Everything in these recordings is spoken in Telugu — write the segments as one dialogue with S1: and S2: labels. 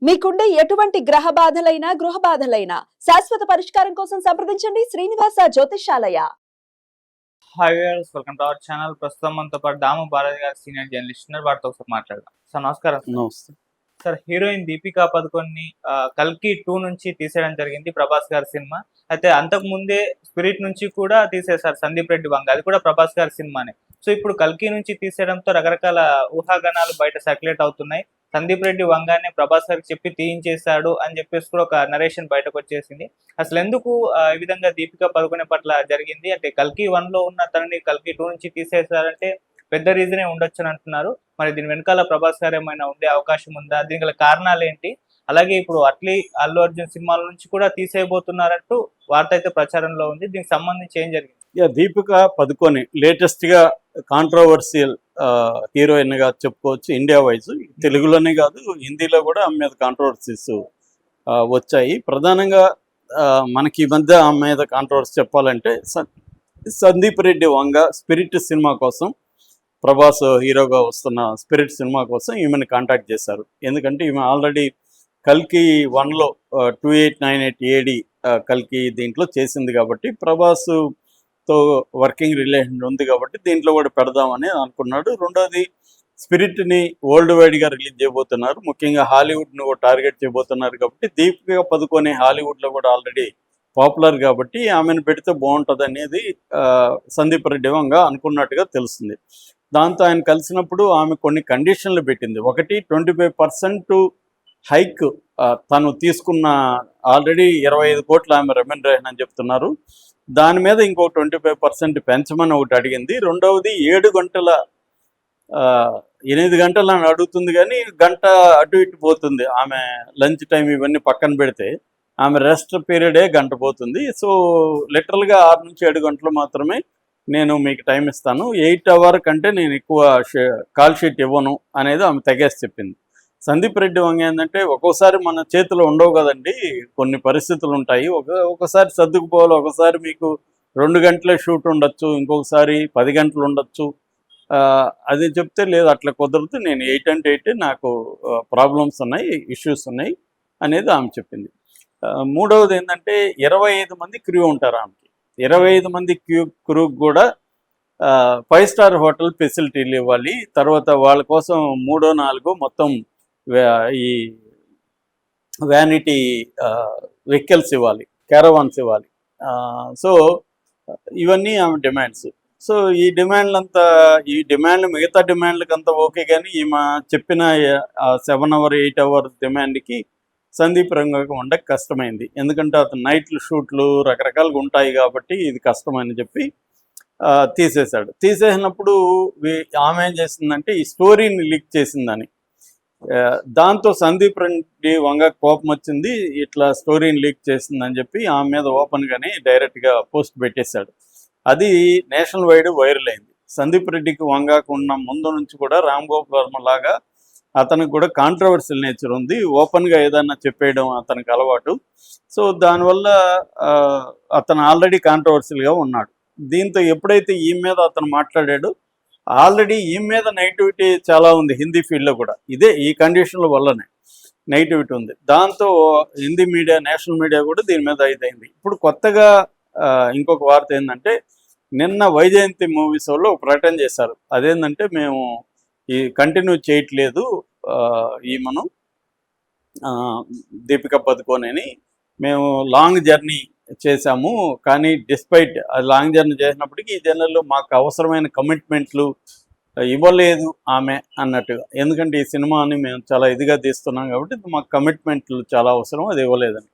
S1: మీకుండే ఎటువంటి గ్రహ బాధలైనా గృహ బాధలైనా శాశ్వత పరిష్కారం కోసం సంప్రదించండి Srinivasa Jyothishalaya.
S2: Hi viewers, welcome to our channel. ప్రస్తుతం మనతో పాటు దాము భారతి గారు సీనియర్ జర్నలిస్ట్ ఉన్నారు. వారితో ఒకసారి మాట్లాడదాం. సార్ నమస్కారం.
S3: నమస్తే
S2: సార్, హీరోయిన్ దీపికా పదుకొన్ని కల్కి 2 నుంచి తీసేయడం జరిగింది, ప్రభాస్ గారి సినిమా. అయితే అంతకు ముందే స్పిరిట్ నుంచి కూడా తీసేశారు సందీప్ రెడ్డి వంగ, అది కూడా ప్రభాస్ గారి సినిమానే. సో ఇప్పుడు కల్కి నుంచి తీసేయడంతో రకరకాల ఊహాగానాలు బయట సర్క్యులేట్ అవుతున్నాయి. సందీప్ రెడ్డి వంగానే ప్రభాస్ గారికి చెప్పి తీయించేశాడు అని చెప్పేసి కూడా ఒక నరేషన్ బయటకు వచ్చేసింది. అసలు ఎందుకు ఈ విధంగా దీపికా పదుకొనే పట్ల జరిగింది? అంటే కల్కి 1 లో ఉన్న తనని కల్కి 2 నుంచి తీసేశారంటే పెద్ద రీజనే ఉండొచ్చు అని అంటున్నారు. మరి దీని వెనకాల ప్రభాస్ గారు ఏమైనా ఉండే అవకాశం ఉందా? దీనికి గల కారణాలు ఏంటి? అలాగే ఇప్పుడు అల్లు అర్జున్ సినిమాల నుంచి కూడా తీసేయబోతున్నారంటూ వార్త అయితే ప్రచారంలో ఉంది. దీనికి సంబంధించి ఏం జరిగింది?
S3: దీపికా పదుకొని లేటెస్ట్గా కాంట్రవర్షియల్ హీరోయిన్గా చెప్పుకోవచ్చు. ఇండియా వైజ్ తెలుగులోనే కాదు, హిందీలో కూడా ఆమె మీద కాంట్రవర్సీస్ వచ్చాయి. ప్రధానంగా మనకి ఈ మధ్య ఆమె మీద కాంట్రవర్సీ చెప్పాలంటే సందీప్ రెడ్డి వంగ స్పిరిట్ సినిమా కోసం, ప్రభాస్ హీరోగా వస్తున్న స్పిరిట్ సినిమా కోసం ఈమెను కాంటాక్ట్ చేశారు. ఎందుకంటే ఈమె ఆల్రెడీ కల్కి 1లో 2898 AD కల్కి దీంట్లో చేసింది కాబట్టి, ప్రభాస్తో వర్కింగ్ రిలేషన్ ఉంది కాబట్టి దీంట్లో కూడా పెడదామని అనుకున్నాడు. రెండోది, స్పిరిట్ని వరల్డ్ వైడ్గా రిలీజ్ చేయబోతున్నారు, ముఖ్యంగా హాలీవుడ్ను కూడా టార్గెట్ చేయబోతున్నారు కాబట్టి దీపికా పదుకొని హాలీవుడ్లో కూడా ఆల్రెడీ పాపులర్ కాబట్టి ఆమెను పెడితే బాగుంటుంది అనేది సందీప్ రెడ్డి వంగ అనుకున్నట్టుగా తెలుస్తుంది. దాంతో ఆయన కలిసినప్పుడు ఆమె కొన్ని కండిషన్లు పెట్టింది. ఒకటి, 25% హైక్ తను తీసుకున్న ఆల్రెడీ 25 కోట్ల ఆమె రెమ్యునరేషన్ అని చెప్తున్నారు, దాని మీద ఇంకో 25% పెంచమని ఒకటి అడిగింది. రెండవది, 8 గంటలు అని అడుగుతుంది కానీ గంట అటు ఇటు పోతుంది. ఆమె లంచ్ టైం ఇవన్నీ పక్కన పెడితే ఆమె రెస్ట్ పీరియడే గంట పోతుంది. సో లిటరల్గా 6 నుంచి 7 గంటలు మాత్రమే నేను మీకు టైం ఇస్తాను, 8 hour కంటే నేను ఎక్కువ కాల్ షీట్ ఇవ్వను అనేది ఆమె తెగేసి చెప్పింది. సందీప్ రెడ్డి వంగ ఏంటంటే, ఒక్కోసారి మన చేతిలో ఉండవు కదండి, కొన్ని పరిస్థితులు ఉంటాయి. ఒకసారి సర్దుకుపోవాలి. ఒకసారి మీకు 2 గంటలే షూట్ ఉండొచ్చు, ఇంకొకసారి 10 గంటలు ఉండొచ్చు. అది చెప్తే లేదు అట్లా కుదరదు, నేను 8 అంటే 8, నాకు ప్రాబ్లమ్స్ ఉన్నాయి, ఇష్యూస్ ఉన్నాయి అనేది ఆమె చెప్పింది. మూడవది ఏంటంటే, 25 మంది క్రూ ఉంటారు ఆమెకి. 25 మంది క్రూ కూడా 5 స్టార్ హోటల్ ఫెసిలిటీలు ఇవ్వాలి. తర్వాత వాళ్ళ కోసం 3, 4 మొత్తం ఈ వ్యానిటీ వెహికల్స్ ఇవ్వాలి, క్యారవాన్స్ ఇవ్వాలి. సో ఇవన్నీ ఆమె డిమాండ్స్. సో ఈ డిమాండ్లు మిగతా డిమాండ్లకి అంతా ఓకే, కానీ ఈమె చెప్పిన 7 hour 8 hour డిమాండ్కి సందీప్ రంగకు ఉండక కష్టమైంది. ఎందుకంటే అతను నైట్లు షూట్లు రకరకాలుగా ఉంటాయి కాబట్టి ఇది కష్టమని చెప్పి తీసేశాడు. తీసేసినప్పుడు ఆమె ఏం చేసిందంటే, ఈ స్టోరీని లీక్ చేసిందని, దాంతో సందీప్ రెడ్డి వంగ కోపం వచ్చింది. ఇట్లా స్టోరీని లీక్ చేసిందని చెప్పి ఆమె మీద ఓపెన్గానే డైరెక్ట్గా పోస్ట్ పెట్టేశాడు. అది నేషనల్ వైడ్ వైరల్ అయింది. సందీప్ రెడ్డికి వంగకు ఉన్న ముందు నుంచి కూడా రామ్ గోపాల్ వర్మ లాగా అతనికి కూడా కాంట్రవర్షియల్ నేచర్ ఉంది, ఓపెన్గా ఏదన్నా చెప్పేయడం అతనికి అలవాటు. సో దానివల్ల అతను ఆల్రెడీ కాంట్రవర్షియల్గా ఉన్నాడు. దీంతో ఎప్పుడైతే ఈ మీద అతను మాట్లాడాడో, ఆల్రెడీ ఈ మీద నెగిటివిటీ చాలా ఉంది హిందీ ఫీల్డ్లో కూడా. ఈ కండిషన్ల వల్లనే నెగిటివిటీ ఉంది. దాంతో హిందీ మీడియా, నేషనల్ మీడియా కూడా దీని మీద ఇదైంది. ఇప్పుడు కొత్తగా ఇంకొక వార్త ఏంటంటే, నిన్న వైజయంతి మూవీస్ వాళ్ళు ఒక ప్రకటన చేశారు. అదేంటంటే, మేము ఈ కంటిన్యూ చేయట్లేదు ఈమెను దీపికా పదుకొనేని, మేము లాంగ్ జర్నీ చేశాము, కానీ డిస్పైట్ లాంగ్ జర్నీ చేసినప్పటికీ ఈ జర్నీలో మాకు అవసరమైన కమిట్మెంట్లు ఇవ్వలేదు ఆమె అన్నట్టుగా. ఎందుకంటే ఈ సినిమాని మేము చాలా ఇదిగా తీస్తున్నాం కాబట్టి మాకు కమిట్మెంట్లు చాలా అవసరం, అది ఇవ్వలేదని.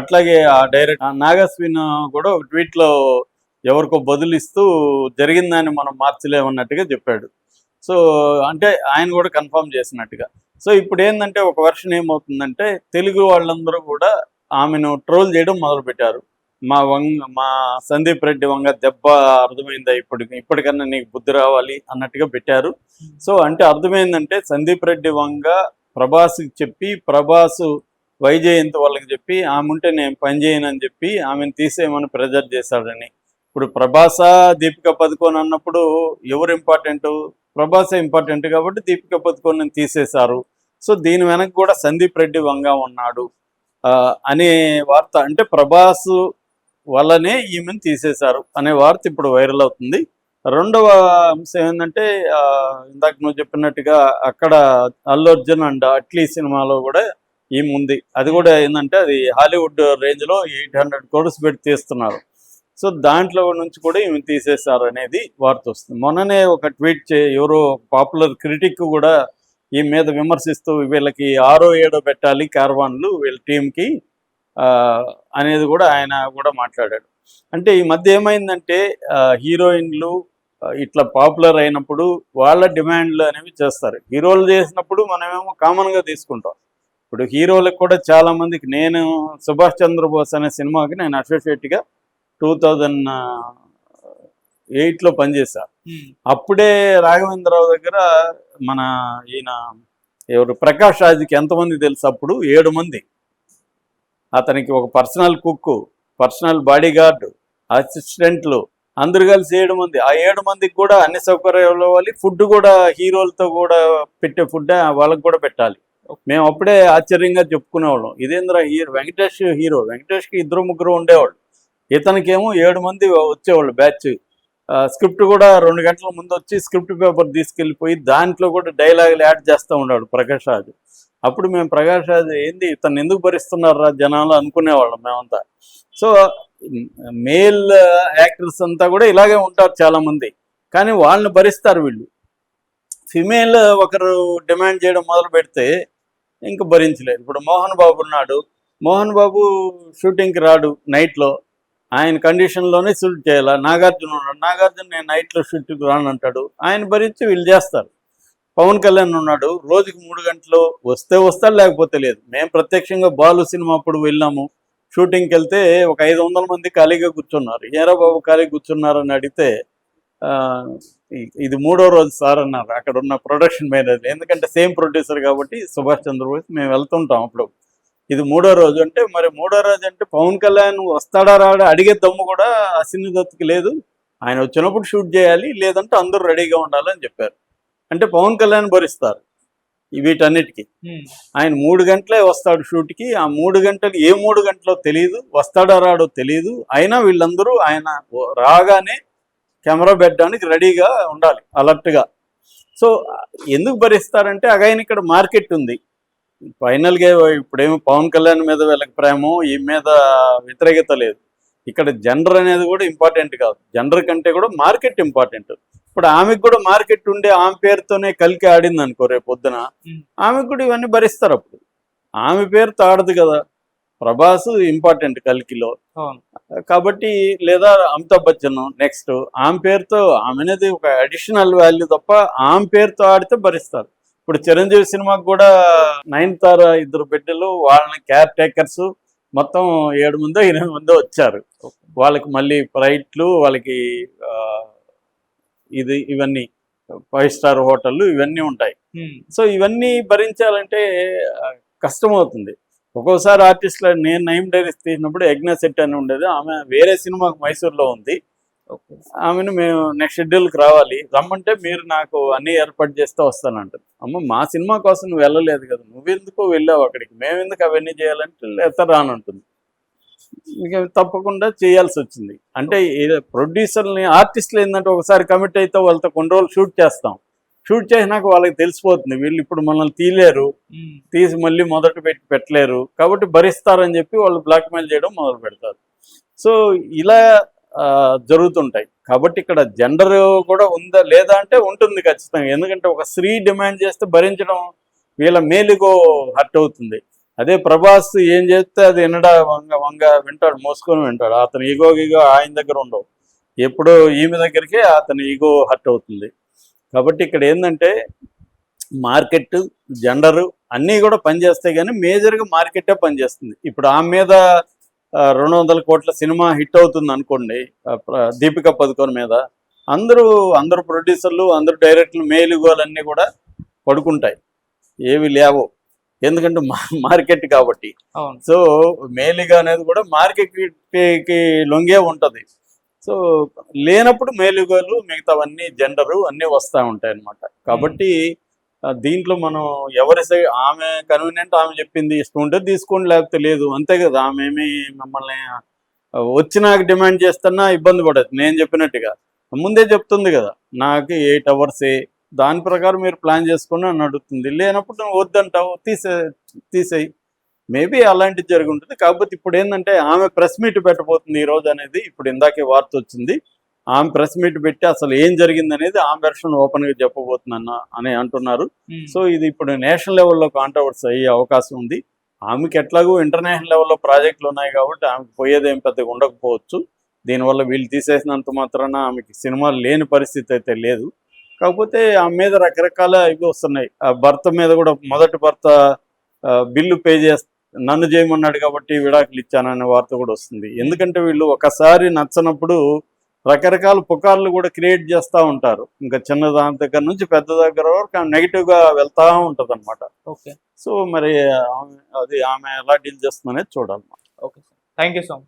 S3: అట్లాగే ఆ డైరెక్టర్ నాగస్విన్ కూడా ఒక ట్వీట్లో ఎవరికో బదులిస్తూ జరిగిందని మనం మార్చలేమన్నట్టుగా చెప్పాడు. సో అంటే ఆయన కూడా కన్ఫర్మ్ చేసినట్టుగా. సో ఇప్పుడు ఏంటంటే, ఒక వర్షన్ ఏమవుతుందంటే, తెలుగు వాళ్ళందరూ కూడా ఆమెను ట్రోల్ చేయడం మొదలుపెట్టారు. మా సందీప్ రెడ్డి వంగ దెబ్బ అర్థమైందా, ఇప్పటికన్నా నీకు బుద్ధి రావాలి అన్నట్టుగా పెట్టారు. సో అంటే అర్థమైందంటే, సందీప్ రెడ్డి వంగ ప్రభాస్కి చెప్పి, ప్రభాస్ వైజయంతి వాళ్ళకి చెప్పి, ఆమె ఉంటే నేను పని చేయనని చెప్పి ఆమెను తీసేయమని ప్రెజర్ చేశాడని. ఇప్పుడు ప్రభాసా దీపికా పదుకొని అన్నప్పుడు ఎవరు ఇంపార్టెంట్? ప్రభాసే ఇంపార్టెంట్ కాబట్టి దీపికా పదుకొని తీసేశారు సో దీని వెనక కూడా సందీప్ రెడ్డి వంగ ఉన్నాడు అనే వార్త, అంటే ప్రభాస్ వల్లనే ఈమెను తీసేశారు అనే వార్త ఇప్పుడు వైరల్ అవుతుంది. రెండవ అంశం ఏంటంటే ఇందాక నువ్వు చెప్పినట్టుగా అక్కడ అల్లు అర్జున్ అండ్ అట్లీ సినిమాలో కూడా ఈమె ఉంది. అది కూడా ఏంటంటే అది హాలీవుడ్ రేంజ్లో 800 crores పెట్టి తీస్తున్నారు. సో దాంట్లో నుంచి కూడా ఈమె తీసేశారు అనేది వార్త వస్తుంది. మొన్ననే ఒక ట్వీట్ ఎవరో పాపులర్ క్రిటిక్ కూడా ఈ మీద విమర్శిస్తూ వీళ్ళకి 6 7 పెట్టాలి క్యారవాన్లు వీళ్ళ టీంకి అనేది కూడా ఆయన కూడా మాట్లాడాడు. అంటే ఈ మధ్య ఏమైందంటే హీరోయిన్లు ఇట్లా పాపులర్ అయినప్పుడు వాళ్ళ డిమాండ్లు అనేవి చేస్తారు. హీరోలు చేసినప్పుడు మనమేమో కామన్గా తీసుకుంటాం. ఇప్పుడు హీరోలకు కూడా చాలా మందికి, నేను సుభాష్ చంద్రబోస్ అనే సినిమాకి నేను అసోసియేట్గా 2008లో పనిచేశాను. అప్పుడే రాఘవేంద్రరావు దగ్గర మన ఈయన ఎవరు ప్రకాష్ రాజ్కి ఎంతమంది తెలుసు, అప్పుడు 7 మంది. అతనికి ఒక personal cook, personal body guard, అసిస్టెంట్లు అందరు కలిసి 7 మంది. ఆ 7 మందికి కూడా అన్ని సౌకర్యాలు ఇవ్వాలి. ఫుడ్ కూడా హీరోలతో కూడా పెట్టే ఫుడ్ వాళ్ళకి కూడా పెట్టాలి. మేము అప్పుడే ఆశ్చర్యంగా చెప్పుకునేవాళ్ళం, ఇదేంద్రా వెంకటేష్కి 2 3 ఉండేవాళ్ళు, ఇతనికేమో 7 మంది వచ్చేవాళ్ళు బ్యాచ్. స్క్రిప్ట్ కూడా 2 గంటల ముందు వచ్చి స్క్రిప్ట్ పేపర్ తీసుకెళ్ళిపోయి దాంట్లో కూడా డైలాగులు యాడ్ చేస్తూ ఉన్నాడు ప్రకాష్ రాజ్. అప్పుడు మేము ప్రకాష్ రాజ్ ఏంది ఇతను ఎందుకు భరిస్తున్నారా జనాలు అనుకునేవాళ్ళం మేమంతా. సో మేల్ యాక్టర్స్ అంతా కూడా ఇలాగే ఉంటారు చాలామంది, కానీ వాళ్ళని భరిస్తారు వీళ్ళు. ఫిమేల్ ఒకరు డిమాండ్ చేయడం మొదలు పెడితే ఇంక భరించలేరు. ఇప్పుడు మోహన్ బాబు ఉన్నాడు, మోహన్ బాబు షూటింగ్కి రాడు నైట్లో, ఆయన కండిషన్లోనే షూట్ చేయాలి. నాగార్జున ఉన్నాడు, నాగార్జున నేను నైట్లో షూటింగ్కి రాను అంటాడు, ఆయన భరించి వీళ్ళు చేస్తారు. పవన్ కళ్యాణ్ ఉన్నాడు, రోజుకి 3 గంటలు వస్తే వస్తాడు, లేకపోతే లేదు. మేము ప్రత్యక్షంగా బాలు సినిమా అప్పుడు వెళ్ళాము, షూటింగ్కి వెళ్తే ఒక 500 మంది ఖాళీగా కూర్చున్నారు. ఏరా బాబు ఖాళీగా కూర్చున్నారని అడిగితే ఇది 3వ రోజు సార్ అన్నారు అక్కడ ఉన్న ప్రొడక్షన్ మేనేజర్. ఎందుకంటే సేమ్ ప్రొడ్యూసర్ కాబట్టి సుభాష్ చంద్రబోస్, మేము వెళ్తుంటాం అప్పుడు. ఇది 3వ రోజు అంటే, మరి 3వ రోజు అంటే పవన్ కళ్యాణ్ వస్తాడా రాడా అడిగే దమ్ము కూడా అశ్విని దత్తుకి లేదు. ఆయన వచ్చినప్పుడు షూట్ చేయాలి, లేదంటే అందరూ రెడీగా ఉండాలని చెప్పారు. అంటే పవన్ కళ్యాణ్ భరిస్తారు వీటన్నిటికీ. ఆయన 3 గంటలే వస్తాడు షూట్కి. ఆ 3 గంటలు ఏ 3 గంటలో తెలియదు, వస్తాడో రాడో తెలియదు. అయినా వీళ్ళందరూ ఆయన రాగానే కెమెరా పెట్టడానికి రెడీగా ఉండాలి, అలర్ట్గా. సో ఎందుకు భరిస్తారంటే అగైన్ ఇక్కడ మార్కెట్ ఉంది. ఫైనల్గా ఇప్పుడేమో పవన్ కళ్యాణ్ మీద వీళ్ళకి ప్రేమో ఈ మీద వ్యతిరేకత లేదు. ఇక్కడ జెండర్ అనేది కూడా ఇంపార్టెంట్ కాదు, జెండర్ కంటే కూడా మార్కెట్ ఇంపార్టెంట్. ఇప్పుడు ఆమెకు కూడా మార్కెట్ ఉండే ఆమె పేరుతోనే కలికి ఆడింది అనుకో, రేపు పొద్దున ఆమెకు కూడా ఇవన్నీ భరిస్తారు. అప్పుడు ఆమె పేరుతో ఆడదు కదా. ప్రభాస్ ఇంపార్టెంట్ కల్కిలో కాబట్టి, లేదా అమితాబ్ బచ్చన్ నెక్స్ట్, ఆమె పేరుతో, ఆమె అనేది ఒక అడిషనల్ వాల్యూ తప్ప ఆమె పేరుతో ఆడితే భరిస్తారు. ఇప్పుడు చిరంజీవి సినిమాకి కూడా 9 2 బిడ్డలు, వాళ్ళని కేర్ టేకర్స్ మొత్తం 7 మందో 8 మందో వచ్చారు. వాళ్ళకి మళ్ళీ ఫ్లైట్లు, వాళ్ళకి ఇవన్నీ 5 స్టార్ హోటళ్ళు ఇవన్నీ ఉంటాయి. సో ఇవన్నీ భరించాలంటే కష్టమవుతుంది. ఒక్కోసారి ఆర్టిస్టులు, నేను నైమ్ డైరీస్ తీసినప్పుడు యజ్ఞ శెట్టి అని ఉండేది, ఆమె వేరే సినిమాకు మైసూర్లో ఉంది. ఆమెను మేము నెక్స్ట్ షెడ్యూల్కి రావాలి, రమ్మంటే మీరు నాకు అన్నీ ఏర్పాటు చేస్తే వస్తానంటారు. అమ్మ మా సినిమా కోసం నువ్వు వెళ్ళలేదు కదా, నువ్వెందుకు వెళ్ళావు అక్కడికి, మేమెందుకు అవన్నీ చేయాలంటే లేత రానంటుంది. ఇంకా తప్పకుండా చేయాల్సి వచ్చింది. అంటే ప్రొడ్యూసర్ని, ఆర్టిస్టులు ఏంటంటే ఒకసారి కమిట్ అయితే వాళ్ళతో కొన్ని రోజులు షూట్ చేస్తాం, షూట్ చేసినాక వాళ్ళకి తెలిసిపోతుంది వీళ్ళు ఇప్పుడు మనల్ని తీయలేరు, తీసి మళ్ళీ మొదట పెట్టలేరు, కాబట్టి భరిస్తారని చెప్పి వాళ్ళు బ్లాక్మెయిల్ చేయడం మొదలు పెడతారు. సో ఇలా జరుగుతుంటాయి. కాబట్టి ఇక్కడ జెండర్ కూడా ఉందా లేదా అంటే ఉంటుంది ఖచ్చితంగా. ఎందుకంటే ఒక స్త్రీ డిమాండ్ చేస్తే భరించడం వీళ్ళ మేలుగో హర్ట్ అవుతుంది. అదే ప్రభాస్ ఏం చేస్తే అది వంగ వింటాడు, మోసుకొని వింటాడు. అతని ఈగో ఆయన దగ్గర ఉండవు, ఎప్పుడో ఈమె దగ్గరికే అతని ఈగో హర్ట్ అవుతుంది. కాబట్టి ఇక్కడ ఏంటంటే మార్కెట్, జెండరు అన్నీ కూడా పనిచేస్తాయి, కానీ మేజర్గా మార్కెటే పనిచేస్తుంది. ఇప్పుడు ఆమె మీద 200 కోట్ల సినిమా హిట్ అవుతుంది అనుకోండి, దీపికా పదుకోన్ మీద, అందరూ ప్రొడ్యూసర్లు, అందరూ డైరెక్టర్లు మేలుగోలన్నీ కూడా పడుకుంటాయి, ఏవి లేవు. ఎందుకంటే మార్కెట్ కాబట్టి. సో మేలుగా అనేది కూడా మార్కెట్కి లొంగే ఉంటుంది. సో లేనప్పుడు మేలుగోలు, మిగతావన్నీ జెండరు అన్నీ వస్తూ ఉంటాయి అన్నమాట. కాబట్టి దీంట్లో మనం ఎవరి సైడ్ ఆమె కన్వీనియంట్ ఆమె చెప్పింది ఇష్టం ఉంటే తీసుకోండి లేకపోతే లేదు అంతే కదా. ఆమె ఏమి మిమ్మల్ని వచ్చినాక డిమాండ్ చేస్తున్నా ఇబ్బంది పడదు. నేను చెప్పినట్టుగా ముందే చెప్తుంది కదా, నాకు 8 అవర్సే, దాని ప్రకారం మీరు ప్లాన్ చేసుకుని అని అడుగుతుంది. లేనప్పుడు నువ్వు వద్దంటావు, తీసేయి. మేబీ అలాంటిది జరిగి ఉంటుంది. కాకపోతే ఇప్పుడు ఏంటంటే ఆమె ప్రెస్ మీట్ పెట్టబోతుంది ఈ రోజు అనేది ఇప్పుడు ఇందాకే వార్త వచ్చింది. ఆమె ప్రెస్ మీట్ పెట్టి అసలు ఏం జరిగింది అనేది ఆమె వెర్షన్ ఓపెన్గా చెప్పబోతుందన్న అని అంటున్నారు. సో ఇది ఇప్పుడు నేషనల్ లెవెల్లో కాంట్రవర్సీ అయ్యే అవకాశం ఉంది. ఆమెకి ఎట్లాగో ఇంటర్నేషనల్ లెవెల్లో ప్రాజెక్టులు ఉన్నాయి కాబట్టి ఆమెకు పోయేదేం పెద్దగా ఉండకపోవచ్చు. దీనివల్ల వీళ్ళు తీసేసినంత మాత్రాన ఆమెకి సినిమాలు లేని పరిస్థితి అయితే లేదు. కాకపోతే ఆమె మీద రకరకాల ఇవి వస్తున్నాయి. ఆ భర్త మీద కూడా మొదటి భర్త బిల్లు పే నన్ను చేయమన్నాడు కాబట్టి విడాకులు ఇచ్చాననే వార్త కూడా వస్తుంది. ఎందుకంటే వీళ్ళు ఒకసారి నచ్చనప్పుడు రకరకాల పుకార్లు కూడా క్రియేట్ చేస్తూ ఉంటారు. ఇంకా చిన్న దాని దగ్గర నుంచి పెద్ద దగ్గర వరకు నెగిటివ్గా వెళ్తూ ఉంటుంది అనమాట.
S2: ఓకే
S3: సో మరి ఆమె ఎలా డీల్ చేస్తుందనేది చూడాలి.
S2: Okay sir, thank you so much.